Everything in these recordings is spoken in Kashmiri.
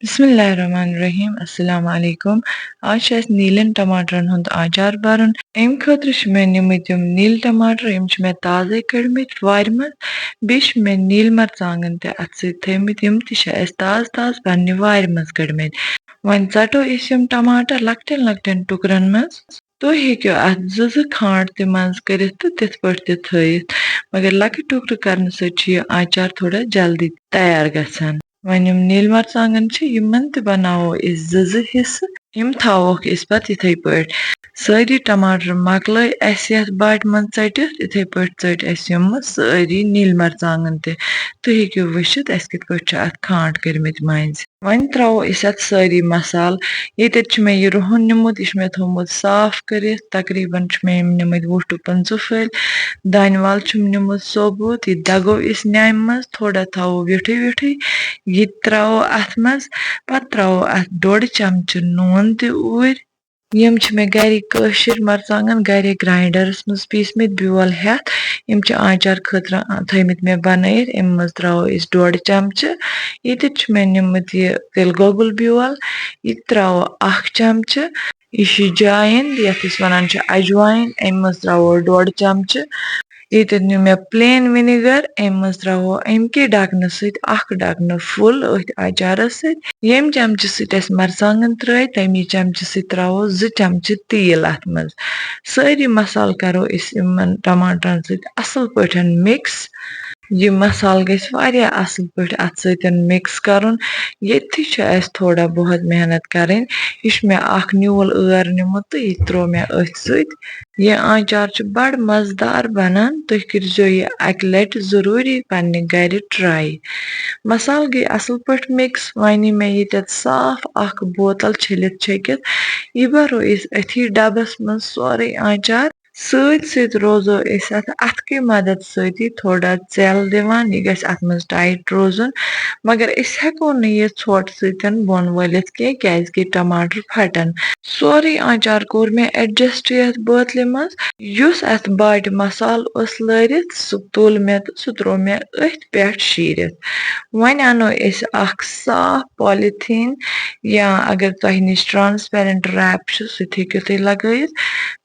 बिस्मिल्लाहिर्रहमानिर्रहीम अस्सलाम वालेकुम। आज छ अस नीलन टमाटरन हुंद आचार बरन। अमि खतर छ मे निमित यम नील टमाटर यम छ मे ताजे कड़मित वार मज। बे छ मे नील मरचांगन ते अत सत थमित यम ति छ अस ताज ताज पन्ने वार मज कड़मित। वन षटो अस यम टमाटर लकटन लकटन टुकरन मज। तुह हेक्यो अत ज खांड ते मज करित तो तिथ पट ते थयित, मगर लकट टुकर करन सत छ यह आचार थोड़ा जल्दी तैयार गछन। वन यम नील मरचांगन छ यमन ते बनावो अस ज हिस्से। यम थावोक अस पत इथे पट सारी टमाटर मकलय अस यथ बाट मन षटित इथे पट षट अस यम सारी नील मरचांगन ते। तुह हेक्यो वचित अस किथ पट छ अत खांड करमित मज। वन त्रवो अस अत सारी मसाल। ये छ मे यह रुहन निमुत, यह मे थोमुत साफ करित तकरीबन छ मे निमुत 20 to 25 फल। दान वाल छुम निमुत सोबुत, यह दगो इस न्याम मज थोड़ा थावो विठे विठे। यह त्रवो अथ मज पत त्रवो अथ 1.5 चमच नून ते ऊर। यम छ मे गरी कशिर मरचांगन गरी ग्राइंडरस मज पीसमित ब्योल हेथ। यम छ आचार खतर थमित मे बनयित। अम मज त्रवो अस 1.5 चमच। ये छ मे निमुत यह तिल गोगुल ब्योल, यह त्रवो 1 चमच। यह छ जायन यथ अस वनान छ अजवाइन, अम मज त्रवो 1.5 चमच। ये नु मे प्लेन विनेगर, अम मज त्रवो अमके ढकन सत 1 ढकन फुल अथ आचारस सत। यम चमच सत अस मरचांगन त्रय तमी चमच सत त्रवो 2 चमच तेल अथ मज। सारी मसाल करो अस यमन टमाटरन सत असल पठन मिक्स। यह मसाल गछ वारिया असल पठ अत सतन मिक्स करन। येथि छ अस थोड़ा बहुत मेहनत करन। यह छ मे 1 न्यूल ऐर निमुत तो यह त्रो मे अथ सत। यह आचार छ बड़ मजेदार बनन। तुह करजो यह अक लट जरूरी पन्ने घर ट्राई। मसाल गई असल पठ मिक्स। वन मे ये साफ 1 बोतल छिलित छकित। यह बरो अस अथी डबस मज सोरे आचार। सत सत रोजो अस अथ की मदद सत थोड़ा चल दिवान, यह गछ अथ मज टाइट रोजन। मगर अस हेको न यह षोट सतन बोन वलित क्या टमाटर फटन। सोरे आचार कोर मे एडजस्ट यथ बोतल मज। युस अथ बाट मसाल उस लरित सु तुल मे तो सु त्रो मे अथ पेठ शीरित। वन अनो अस 1 साफ पॉलिथीन या अगर तुह निश ट्रांसपेरेंट रैप छ सत हेक्यो तुह लगयित।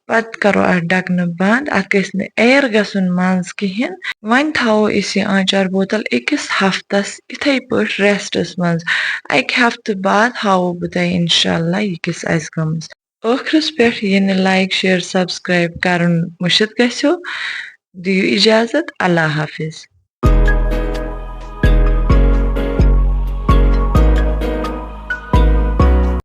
पत करो अथ ढकन बंद, अथ गछ न एयर गसन मज कहिन। वन थावो अस यह आचार बोतल 1 हफ्तस इथे पठ रेस्टस मज। 1 हफ्ते बाद हावो बह तह इंशाल्लाह यह किस आस गमज। ٲखरस पेठ ये लाइक शेयर सब्सक्राइब करन मुशित गछो। दियो इजाजत। अल्लाह हाफिज।